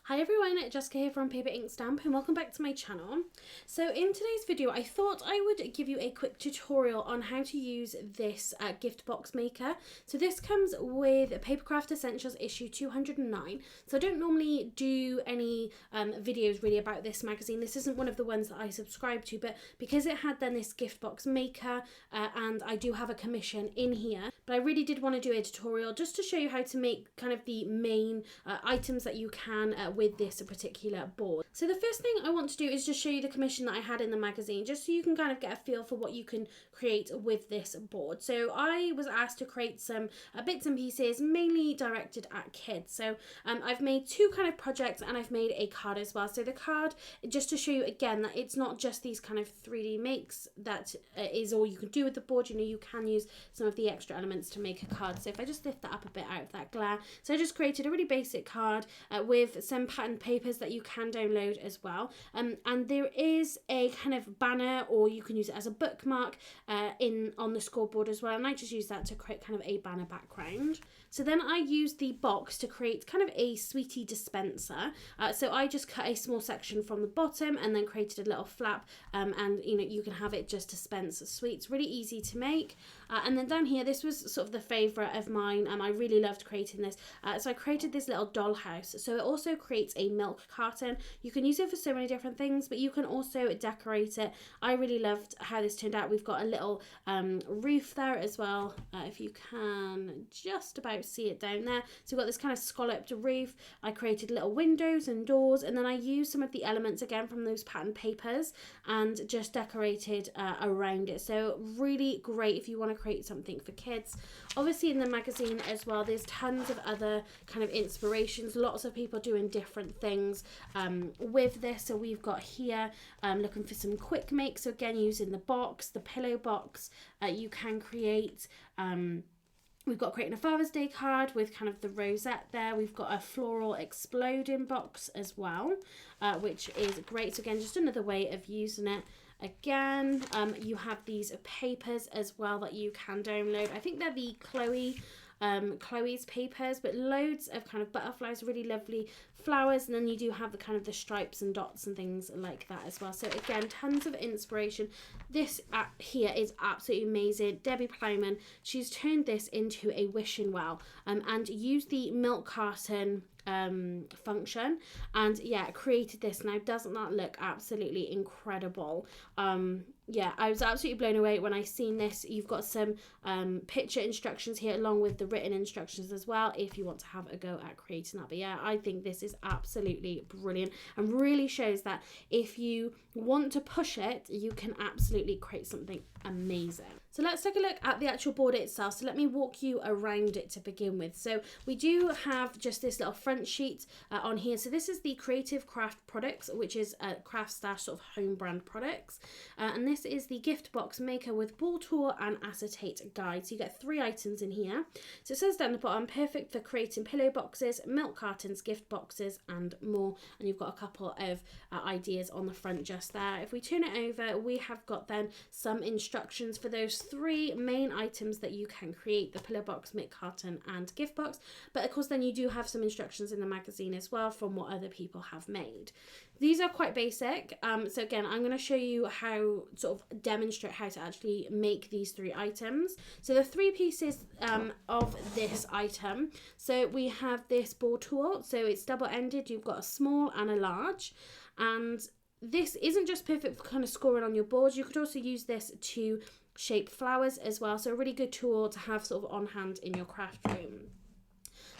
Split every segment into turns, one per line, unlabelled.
Hi everyone, Jessica here from Paper Ink Stamp and welcome back to my channel. So in today's video I thought I would give you a quick tutorial on how to use this gift box maker. So this comes with Papercraft Essentials issue 209. So I don't normally do any videos really about this magazine. This isn't one of the ones that I subscribe to, but because it had then this gift box maker and I do have a commission in here, but I really did want to do a tutorial just to show you how to make kind of the main items that you can with this particular board. So the first thing I want to do is just show you the commission that I had in the magazine, just so you can kind of get a feel for what you can create with this board. So I was asked to create some bits and pieces mainly directed at kids. So I've made two kind of projects and I've made a card as well. So the card, just to show you again that it's not just these kind of 3D makes that is all you can do with the board. You know, you can use some of the extra elements to make a card. So if I just lift that up a bit out of that glare. So I just created a really basic card with some pattern papers that you can download as well. And there is a kind of banner, or you can use it as a bookmark on the scoreboard as well. And I just use that to create kind of a banner background. So then I used the box to create kind of a sweetie dispenser. So I just cut a small section from the bottom and then created a little flap, and you know, you can have it just dispense sweets. Really easy to make. And then down here, this was sort of the favourite of mine. I really loved creating this. So I created this little dollhouse. So it also creates a milk carton. You can use it for so many different things, but you can also decorate it. I really loved how this turned out. We've got a little roof there as well, if you can just about see it down there. So we've got this kind of scalloped roof. I created little windows and doors, and then I used some of the elements again from those pattern papers and just decorated around it. So really great if you want to create something for kids. Obviously in the magazine as well, there's tons of other kind of inspirations. Lots of people doing different things with this. So we've got here looking for some quick makes. So again, using the box, the pillow box, you can create we've got creating a Father's Day card with kind of the rosette there. We've got a floral exploding box as well, which is great. So again, just another way of using it. Again, you have these papers as well that you can download. I think they're the Chloe's papers, but loads of kind of butterflies, really lovely flowers, and then you do have the kind of the stripes and dots and things like that as well. So again, tons of inspiration. This here is absolutely amazing. Debbie Plowman, she's turned this into a wishing well and used the milk carton function, and yeah, created this. Now doesn't that look absolutely incredible? Yeah, I was absolutely blown away when I seen this. You've got some picture instructions here along with the written instructions as well if you want to have a go at creating that. But yeah, I think this is absolutely brilliant and really shows that if you want to push it, you can absolutely create something amazing. So let's take a look at the actual board itself. So let me walk you around it to begin with. So we do have just this little front sheet on here. So this is the Creative Craft products, which is Craft Stash sort of home brand products. And this is the gift box maker with ball tool and acetate guide. So you get 3 items in here. So it says down the bottom, perfect for creating pillow boxes, milk cartons, gift boxes, and more. And you've got a couple of ideas on the front just there. If we turn it over, we have got then some instructions for those 3 main items that you can create: the pillow box, milk carton, and gift box. But of course, then you do have some instructions in the magazine as well from what other people have made. These are quite basic. So again, I'm going to show you how, sort of demonstrate how to actually make these 3 items. So the 3 pieces of this item. So we have this ball tool. So it's double-ended. You've got a small and a large. And this isn't just perfect for kind of scoring on your board. You could also use this to shape flowers as well. So a really good tool to have sort of on hand in your craft room.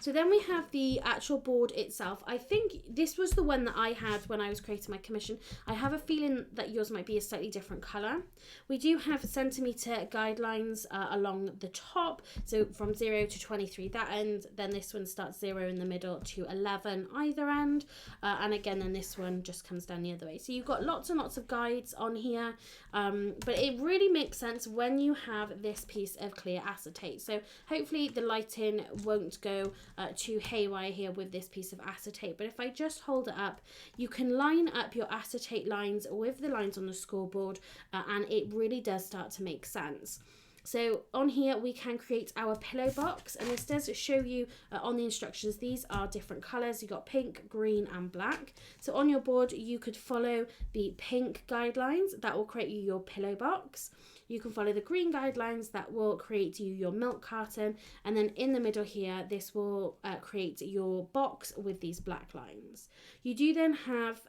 So then we have the actual board itself. I think this was the one that I had when I was creating my commission. I have a feeling that yours might be a slightly different colour. We do have centimetre guidelines along the top. So from 0 to 23 that end. Then this one starts 0 in the middle to 11 either end. And again, then this one just comes down the other way. So you've got lots and lots of guides on here. But it really makes sense when you have this piece of clear acetate. So hopefully the lighting won't go too haywire here with this piece of acetate, but if I just hold it up, you can line up your acetate lines with the lines on the scoreboard, and it really does start to make sense. So on here we can create our pillow box, and this does show you on the instructions, these are different colours. You've got pink, green and black. So on your board you could follow the pink guidelines, that will create you your pillow box. You can follow the green guidelines, that will create you your milk carton, and then in the middle here this will create your box with these black lines. You do then have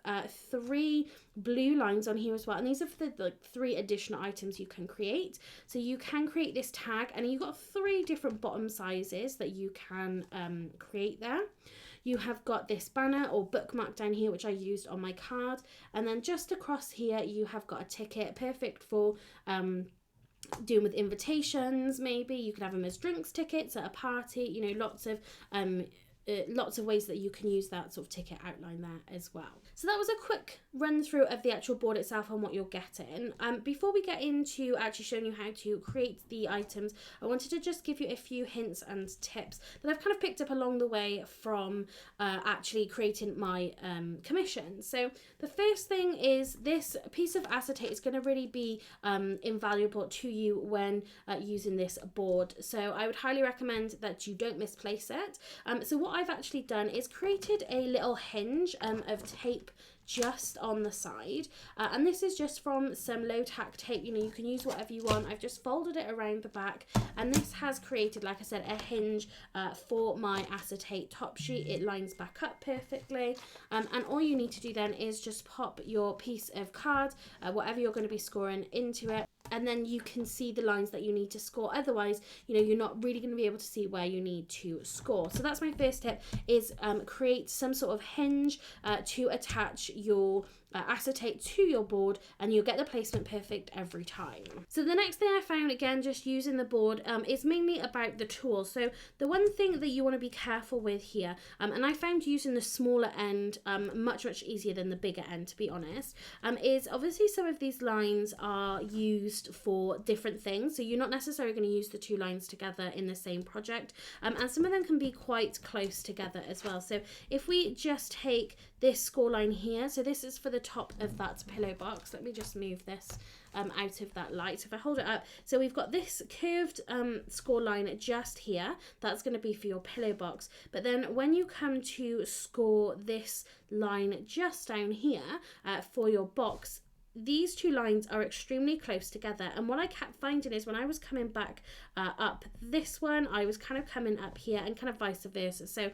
3 blue lines on here as well, and these are for the 3 additional items you can create. So you can create this tag, and you've got 3 different bottom sizes that you can create there. You have got this banner or bookmark down here, which I used on my card. And then just across here, you have got a ticket, perfect for doing with invitations. Maybe you could have them as drinks tickets at a party, you know, lots of ways that you can use that sort of ticket outline there as well. So that was a quick run through of the actual board itself and what you're getting. Before we get into actually showing you how to create the items, I wanted to just give you a few hints and tips that I've kind of picked up along the way from actually creating my commission. So the first thing is, this piece of acetate is going to really be invaluable to you when using this board. So I would highly recommend that you don't misplace it. So what I've actually done is created a little hinge of tape just on the side, and this is just from some low tack tape. You know, you can use whatever you want. I've just folded it around the back, and this has created, like I said, a hinge for my acetate top sheet. It lines back up perfectly, and all you need to do then is just pop your piece of card, whatever you're going to be scoring, into it, and then you can see the lines that you need to score. Otherwise, you know, you're not really going to be able to see where you need to score. So that's my first tip, is create some sort of hinge to attach your acetate to your board, and you'll get the placement perfect every time. So the next thing I found, again just using the board, is mainly about the tools. So the one thing that you want to be careful with here, and I found using the smaller end much easier than the bigger end, to be honest, is obviously some of these lines are used for different things, so you're not necessarily going to use the 2 lines together in the same project, and some of them can be quite close together as well. So if we just take this score line here, so this is for the top of that pillow box. Let me just move this out of that light. So if I hold it up, so we've got this curved score line just here, that's going to be for your pillow box. But then when you come to score this line just down here for your box, these 2 lines are extremely close together, and what I kept finding is when I was coming back up this one, I was kind of coming up here, and kind of vice versa. So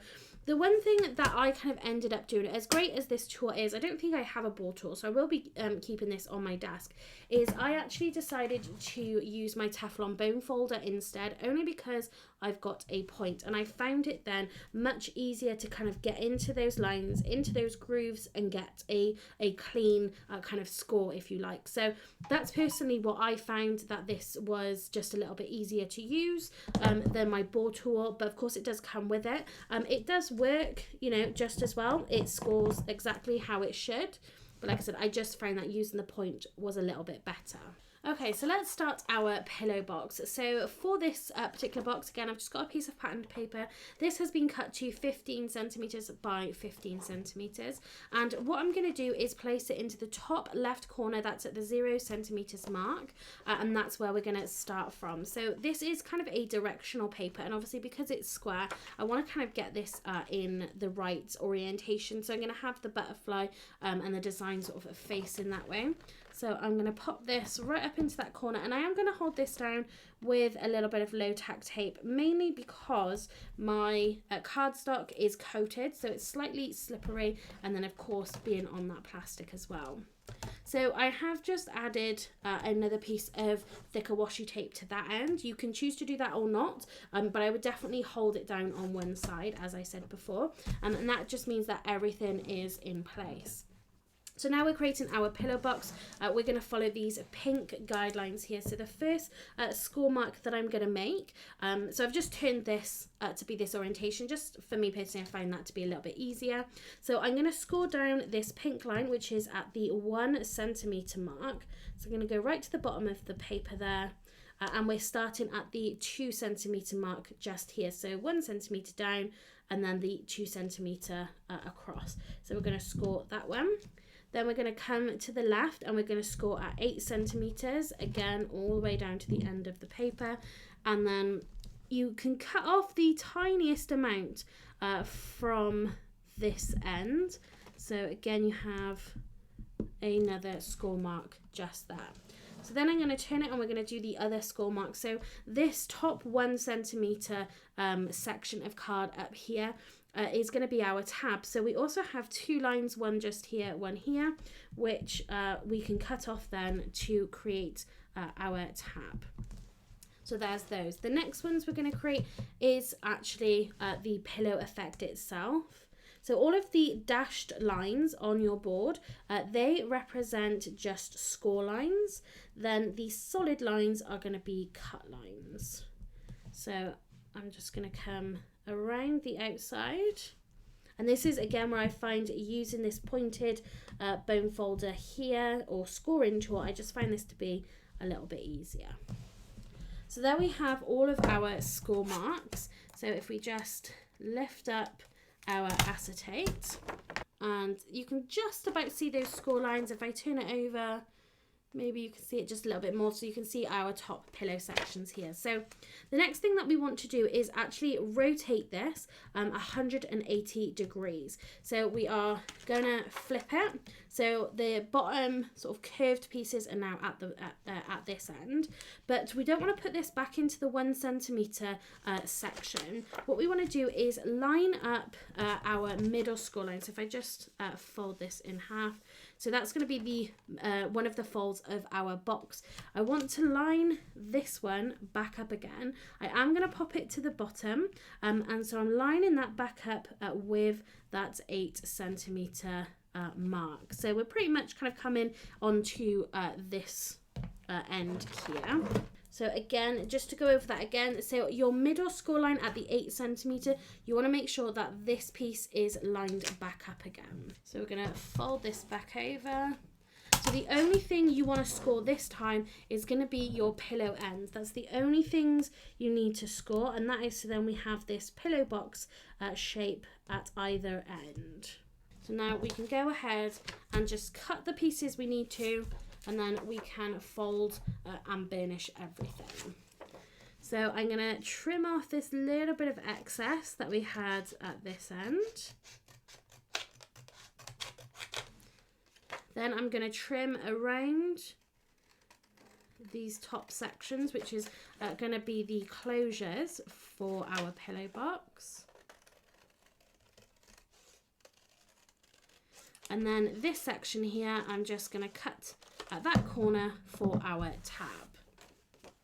the one thing that I kind of ended up doing, as great as this tool is, I don't think I have a ball tool, so I will be keeping this on my desk, is I actually decided to use my Teflon bone folder instead, only because I've got a point, and I found it then much easier to kind of get into those lines, into those grooves, and get a clean kind of score, if you like. So that's personally what I found, that this was just a little bit easier to use than my ball tool, but of course it does come with it. It does work, you know, just as well. It scores exactly how it should, but like I said, I just found that using the point was a little bit better. Okay, so let's start our pillow box. So for this particular box, again, I've just got a piece of patterned paper. This has been cut to 15 centimeters by 15 centimeters. And what I'm going to do is place it into the top left corner. That's at the 0 centimeters mark. And that's where we're going to start from. So this is kind of a directional paper. And obviously because it's square, I want to kind of get this in the right orientation. So I'm going to have the butterfly and the design sort of facing that way. So I'm going to pop this right up into that corner, and I am going to hold this down with a little bit of low tack tape, mainly because my cardstock is coated, so it's slightly slippery, and then of course being on that plastic as well. So I have just added another piece of thicker washi tape to that end. You can choose to do that or not, but I would definitely hold it down on one side, as I said before, and that just means that everything is in place. So now we're creating our pillow box. We're going to follow these pink guidelines here. So the first score mark that I'm going to make, so I've just turned this to be this orientation. Just for me personally, I find that to be a little bit easier. So I'm going to score down this pink line, which is at the 1 centimeter mark. So I'm going to go right to the bottom of the paper there. And we're starting at the 2 centimeter mark just here. So 1 centimeter down, and then the 2 centimeter across. So we're going to score that one. Then we're going to come to the left and we're going to score at 8 centimeters, again all the way down to the end of the paper, and then you can cut off the tiniest amount from this end. So again, you have another score mark just there. So then I'm going to turn it and we're going to do the other score mark. So this top 1 centimeter section of card up here is going to be our tab. So we also have 2 lines, one just here, one here, which we can cut off then to create our tab. So there's those. The next ones we're going to create is actually the pillow effect itself. So all of the dashed lines on your board, they represent just score lines. Then the solid lines are going to be cut lines. So I'm just going to come around the outside. And this is again where I find using this pointed bone folder here or scoring tool, I just find this to be a little bit easier. So there we have all of our score marks. So if we just lift up our acetate, and you can just about see those score lines. If I turn it over, maybe you can see it just a little bit more, so you can see our top pillow sections here. So the next thing that we want to do is actually rotate this 180 degrees. So we are gonna flip it. So the bottom sort of curved pieces are now at this end, but we don't want to put this back into the 1 centimeter section. What we want to do is line up our middle score line. So if I just fold this in half, so that's going to be the one of the folds of our box. I want to line this one back up again. I am going to pop it to the bottom, and so I'm lining that back up with that 8 centimeter mark. So we're pretty much kind of coming onto this end here. So again, just to go over that again, so your middle score line at the 8 centimeter, you want to make sure that this piece is lined back up again. So we're going to fold this back over. So the only thing you want to score this time is going to be your pillow ends. That's the only things you need to score, and that is so then we have this pillow box shape at either end. So now we can go ahead and just cut the pieces we need to, and then we can fold and burnish everything. So I'm going to trim off this little bit of excess that we had at this end. Then I'm going to trim around these top sections, which is going to be the closures for our pillow box. And then this section here, I'm just going to cut at that corner for our tab.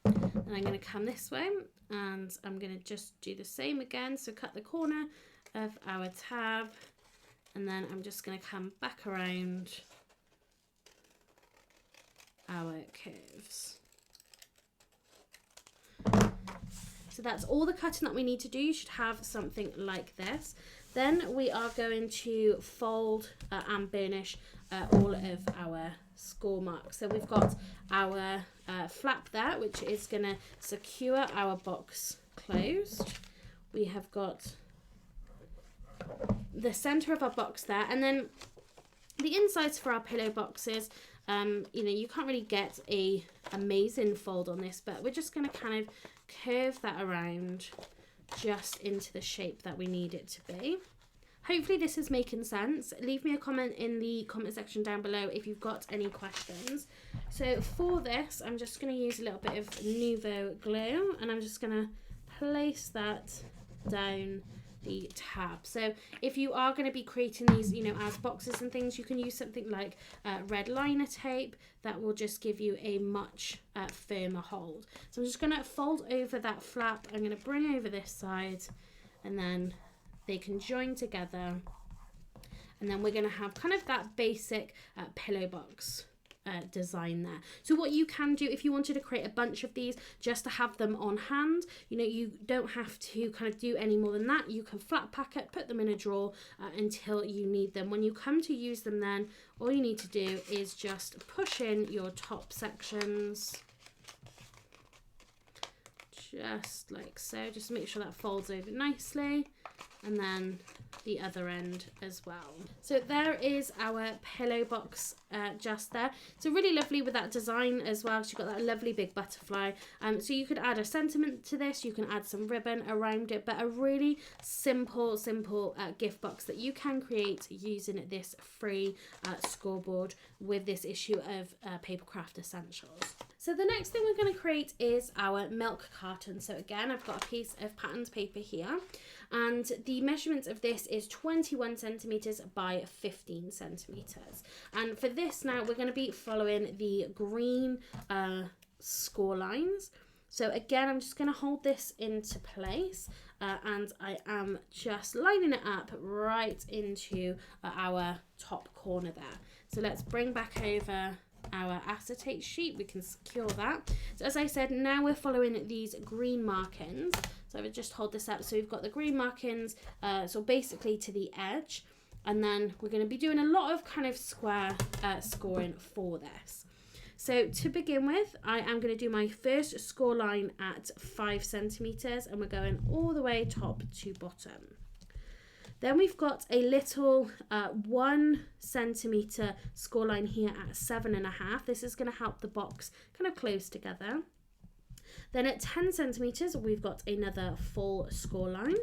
And I'm going to come this way, and I'm going to just do the same again. So cut the corner of our tab, and then I'm just going to come back around our curves. So that's all the cutting that we need to do. You should have something like this. Then we are going to fold and burnish all of our score marks. So we've got our flap there, which is going to secure our box closed. We have got the center of our box there, and then the insides for our pillow boxes. You know, you can't really get a amazing fold on this, but we're just going to kind of curve that around just into the shape that we need it to be. Hopefully this is making sense. Leave me a comment in the comment section down below if you've got any questions. So for this, I'm just going to use a little bit of Nouveau glue, and I'm just going to place that down the tab. So if you are going to be creating these, you know, as boxes and things, you can use something like red liner tape that will just give you a much firmer hold. So I'm just going to fold over that flap. I'm going to bring over this side, and then they can join together, and then we're going to have kind of that basic pillow box design there. So what you can do if you wanted to create a bunch of these just to have them on hand, you know, you don't have to kind of do any more than that. You can flat pack it, put them in a drawer until you need them. When you come to use them, then all you need to do is just push in your top sections just like so. Just make sure that folds over nicely, and then the other end as well. So there is our pillow box just there. So really lovely with that design as well. So you've got that lovely big butterfly. So you could add a sentiment to this. You can add some ribbon around it, but a really simple gift box that you can create using this free scoreboard with this issue of Papercraft Essentials. So the next thing we're going to create is our milk carton. So again, I've got a piece of patterned paper here, and the measurements of this is 21 centimeters by 15 centimeters. And for this now, we're going to be following the green score lines. So again, I'm just going to hold this into place, and I am just lining it up right into our top corner there. So let's bring back over our acetate sheet. We can secure that. So as I said, now we're following these green markings. So I would just hold this up. So we've got the green markings, so basically to the edge, and then we're going to be doing a lot of kind of square scoring for this. So to begin with, I am going to do my first score line at 5 centimeters, and we're going all the way top to bottom. Then we've got a little 1 centimeter score line here at 7.5. This is going to help the box kind of close together. Then at 10 centimeters, we've got another full score line.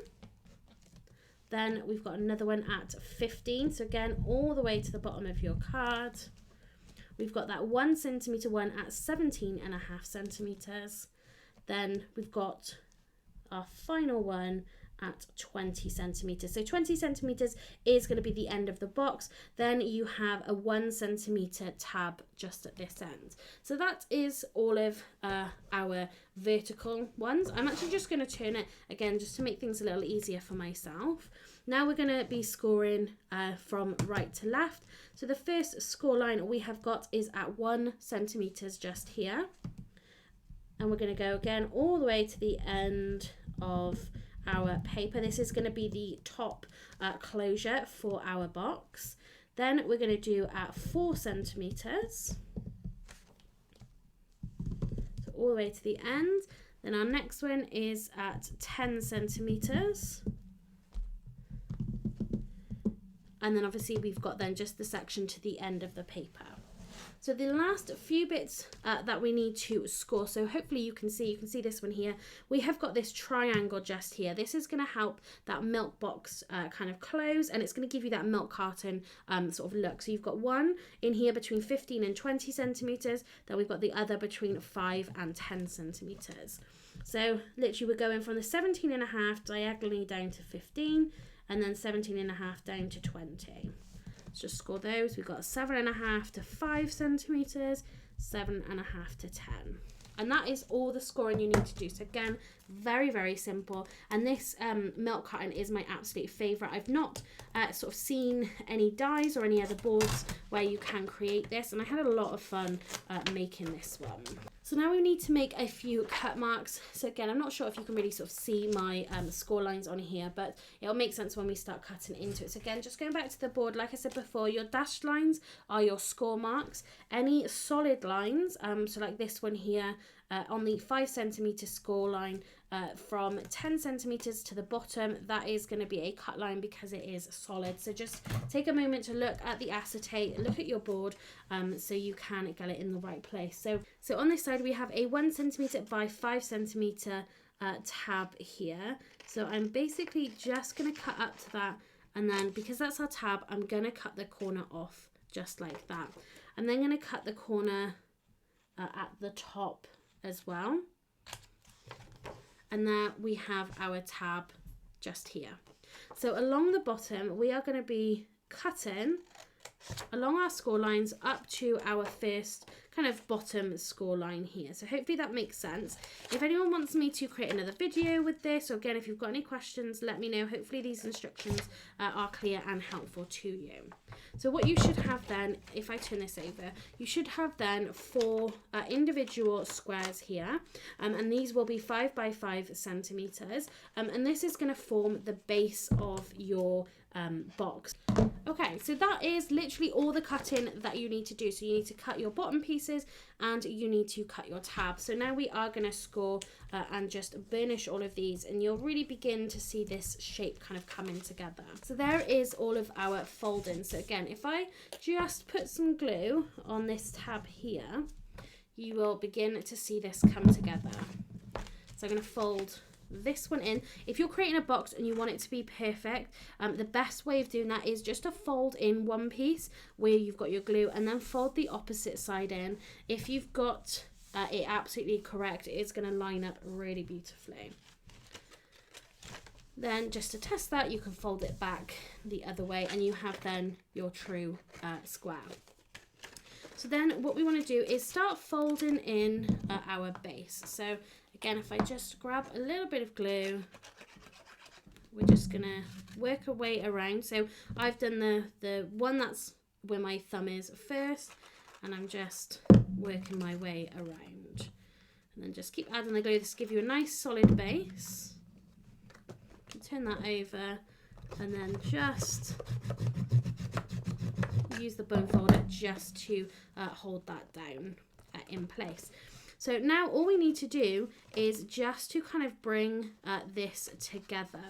Then we've got another one at 15. So again, all the way to the bottom of your card. We've got that 1 centimeter one at 17.5 centimeters. Then we've got our final one at 20 centimeters. So 20 centimeters is going to be the end of the box. Then you have a 1 centimeter tab just at this end. So that is all of our vertical ones. I'm actually just going to turn it again just to make things a little easier for myself. Now we're going to be scoring from right to left. So the first score line we have got is at 1 centimeters just here. And we're going to go again all the way to the end of our paper. This is going to be the top closure for our box. Then we're going to do at 4 centimeters. So all the way to the end. Then our next one is at 10 centimeters. And then obviously we've got then just the section to the end of the paper. So the last few bits that we need to score, so hopefully you can see this one here. We have got this triangle just here. This is going to help that milk box kind of close, and it's going to give you that milk carton sort of look. So you've got one in here between 15 and 20 centimeters. Then we've got the other between 5 and 10 centimeters. So literally we're going from the 17.5 diagonally down to 15, and then 17.5 down to 20. Let's just score those. We've got 7.5 to 5 centimeters, 7.5 to 10. And that is all the scoring you need to do. So again, very, very simple. And this milk carton is my absolute favourite. I've not sort of seen any dies or any other boards where you can create this. And I had a lot of fun making this one. So now we need to make a few cut marks. So again, I'm not sure if you can really sort of see my score lines on here, but it'll make sense when we start cutting into it. So again, just going back to the board, like I said before, your dashed lines are your score marks. Any solid lines, so like this one here, on the 5 centimeter score line, from 10 centimeters to the bottom, that is going to be a cut line because it is solid. So just take a moment to look at the acetate, look at your board, so you can get it in the right place. So on this side we have a 1 centimeter by 5 centimeter tab here. So I'm basically just going to cut up to that, and then because that's our tab, I'm going to cut the corner off just like that. I'm then going to cut the corner at the top as well. And there we have our tab just here. So along the bottom, we are going to be cutting along our score lines up to our first kind of bottom score line here. So hopefully that makes sense. If anyone wants me to create another video with this, or again, if you've got any questions, let me know. Hopefully these instructions are clear and helpful to you. So what you should have then, if I turn this over, you should have then 4 individual squares here, and these will be 5 by 5 centimeters, and this is going to form the base of your box. Okay, so that is literally literally all the cutting that you need to do. So you need to cut your bottom pieces and you need to cut your tab. So now we are going to score and just burnish all of these, and you'll really begin to see this shape kind of coming together. So there is all of our folding. So again, if I just put some glue on this tab here, you will begin to see this come together. So I'm going to fold this one in. If you're creating a box and you want it to be perfect, the best way of doing that is just to fold in one piece where you've got your glue and then fold the opposite side in. If you've got it absolutely correct, it's going to line up really beautifully. Then just to test that, you can fold it back the other way and you have then your true square. So then what we want to do is start folding in our base. So again, if I just grab a little bit of glue, we're just going to work our way around. So I've done the one that's where my thumb is first, and I'm just working my way around. And then just keep adding the glue. This will give you a nice solid base. Turn that over and then just use the bone folder just to hold that down in place. So now all we need to do is just to kind of bring this together.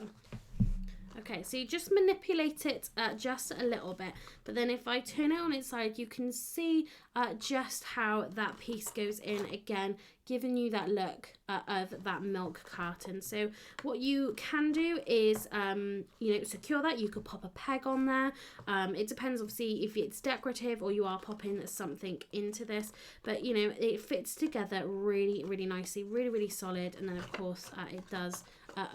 Okay, so you just manipulate it just a little bit, but then if I turn it on its side, you can see just how that piece goes in again, giving you that look of that milk carton. So what you can do is, secure that. You could pop a peg on there. It depends, obviously, if it's decorative or you are popping something into this, but it fits together really, really nicely, really, really solid. And then of course it does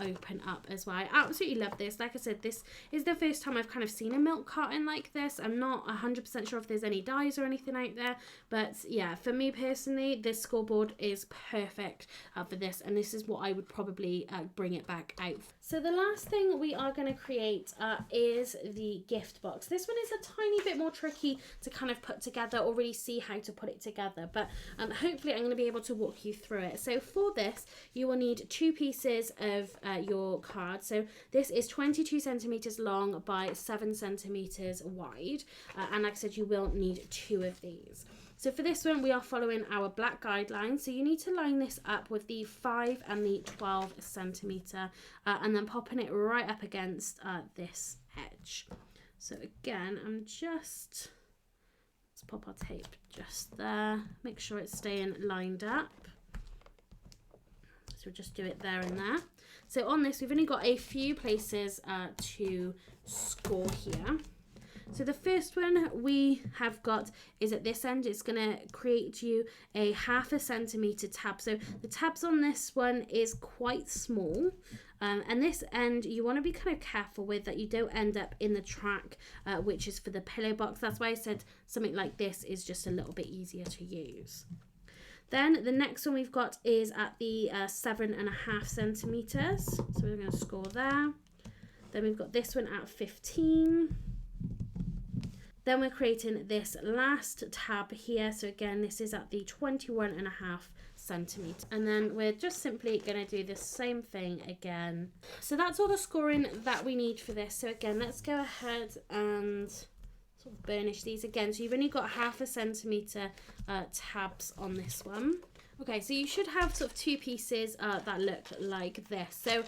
open up as well. I absolutely love this. Like I said, this is the first time I've kind of seen a milk carton like this. I'm not 100% sure if there's any dyes or anything out there, but yeah, for me personally, this scoreboard is perfect for this, and this is what I would probably bring it back out. So the last thing we are going to create is the gift box. This one is a tiny bit more tricky to kind of put together or really see how to put it together, but hopefully I'm going to be able to walk you through it. So for this, you will need 2 pieces of your card. So this is 22 centimeters long by 7 centimeters wide, and like I said, you will need 2 of these. So for this one, we are following our black guidelines. So you need to line this up with the 5 and the 12 centimeter, and then popping it right up against this edge. So again, let's pop our tape just there. Make sure it's staying lined up. So we'll just do it there and there. So on this, we've only got a few places to score here. So the first one we have got is at this end. It's going to create you a 0.5 centimeter tab. So the tabs on this one is quite small. And this end you want to be kind of careful with, that you don't end up in the track, which is for the pillow box. That's why I said something like this is just a little bit easier to use. Then the next one we've got is at the 7.5 centimeters. So we're going to score there. Then we've got this one at 15. Then we're creating this last tab here. So again, this is at the 21.5 centimeters. And then we're just simply going to do the same thing again. So that's all the scoring that we need for this. So again, let's go ahead and sort of burnish these again. So you've only got 0.5 centimeter tabs on this one. Okay, so you should have sort of 2 pieces that look like this. So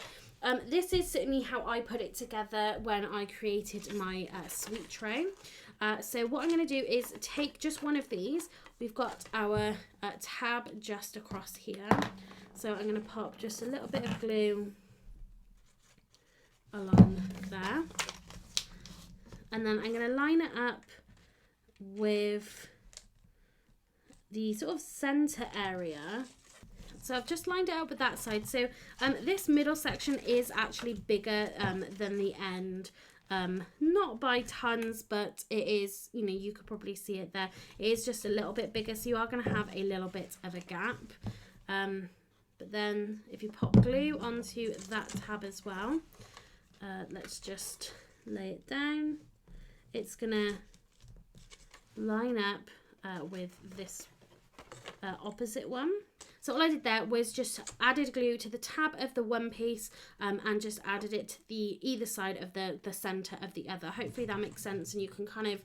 this is certainly how I put it together when I created my sweet tray. So what I'm going to do is take just one of these. We've got our tab just across here. So I'm going to pop just a little bit of glue along there. And then I'm going to line it up with the sort of center area. So I've just lined it up with that side. So this middle section is actually bigger than the end. Not by tons, but it is, you could probably see it there. It is just a little bit bigger, so you are going to have a little bit of a gap. But then if you pop glue onto that tab as well, let's just lay it down. It's going to line up with this opposite one. So all I did there was just added glue to the tab of the one piece and just added it to the either side of the center of the other. Hopefully that makes sense, and you can kind of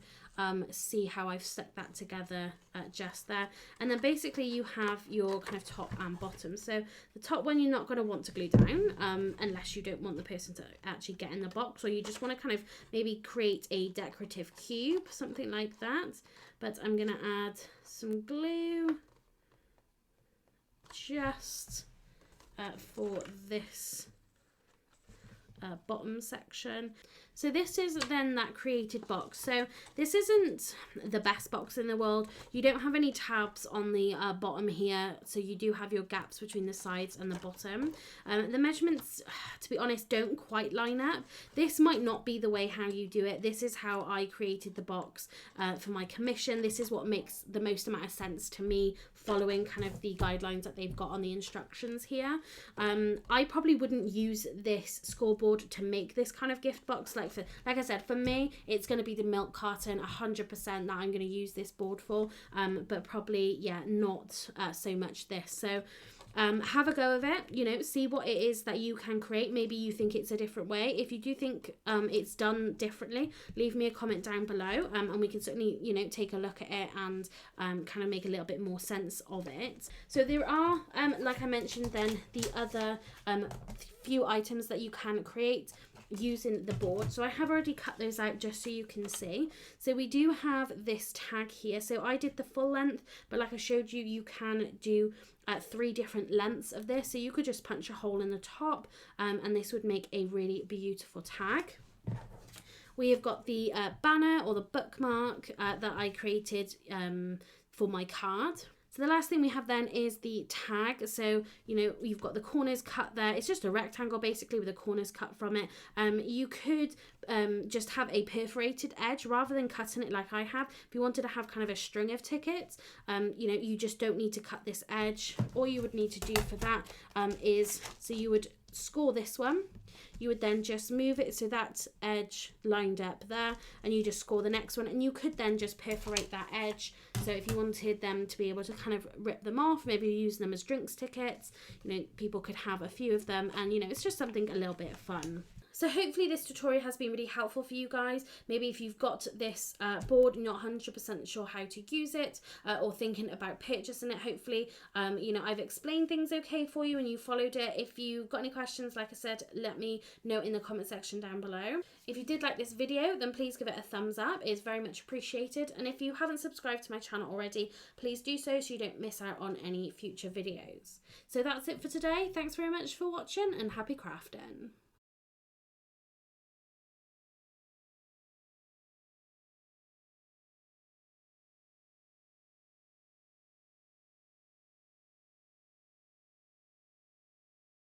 see how I've stuck that together just there. And then basically you have your kind of top and bottom. So the top one you're not going to want to glue down unless you don't want the person to actually get in the box, or you just want to kind of maybe create a decorative cube, something like that. But I'm going to add some glue just for this bottom section. So this is then that created box. So this isn't the best box in the world. You don't have any tabs on the bottom here, so you do have your gaps between the sides and the bottom. The measurements, to be honest, don't quite line up. This might not be the way how you do it. This is how I created the box for my commission. This is what makes the most amount of sense to me, following kind of the guidelines that they've got on the instructions here. I probably wouldn't use this scoreboard to make this kind of gift box. Like I said, for me, it's going to be the milk carton 100% that I'm going to use this board for, but probably, yeah, not so much this. So have a go of it, you know, see what it is that you can create. Maybe you think it's a different way. If you do think it's done differently, leave me a comment down below, and we can certainly, you know, take a look at it and kind of make a little bit more sense of it. So there are, like I mentioned then, the other few items that you can create using the board. So I have already cut those out just so you can see. So we do have this tag here. So I did the full length, but like I showed you, you can do 3 different lengths of this. So you could just punch a hole in the top and this would make a really beautiful tag. We have got the banner or the bookmark that I created for my card. So the last thing we have then is the tag. So, you know, you've got the corners cut there. It's just a rectangle basically with the corners cut from it. You could just have a perforated edge rather than cutting it like I have. If you wanted to have kind of a string of tickets, you know, you just don't need to cut this edge. All you would need to do for that is, so you would score this one. You would then just move it so that edge lined up there, and you just score the next one, and you could then just perforate that edge. So if you wanted them to be able to kind of rip them off, maybe use them as drinks tickets, you know, people could have a few of them, and you know, it's just something a little bit fun. So hopefully this tutorial has been really helpful for you guys. Maybe if you've got this board and you're not 100% sure how to use it or thinking about purchasing it, hopefully, you know, I've explained things okay for you and you followed it. If you've got any questions, like I said, let me know in the comment section down below. If you did like this video, then please give it a thumbs up. It's very much appreciated. And if you haven't subscribed to my channel already, please do so you don't miss out on any future videos. So that's it for today. Thanks very much for watching and happy crafting.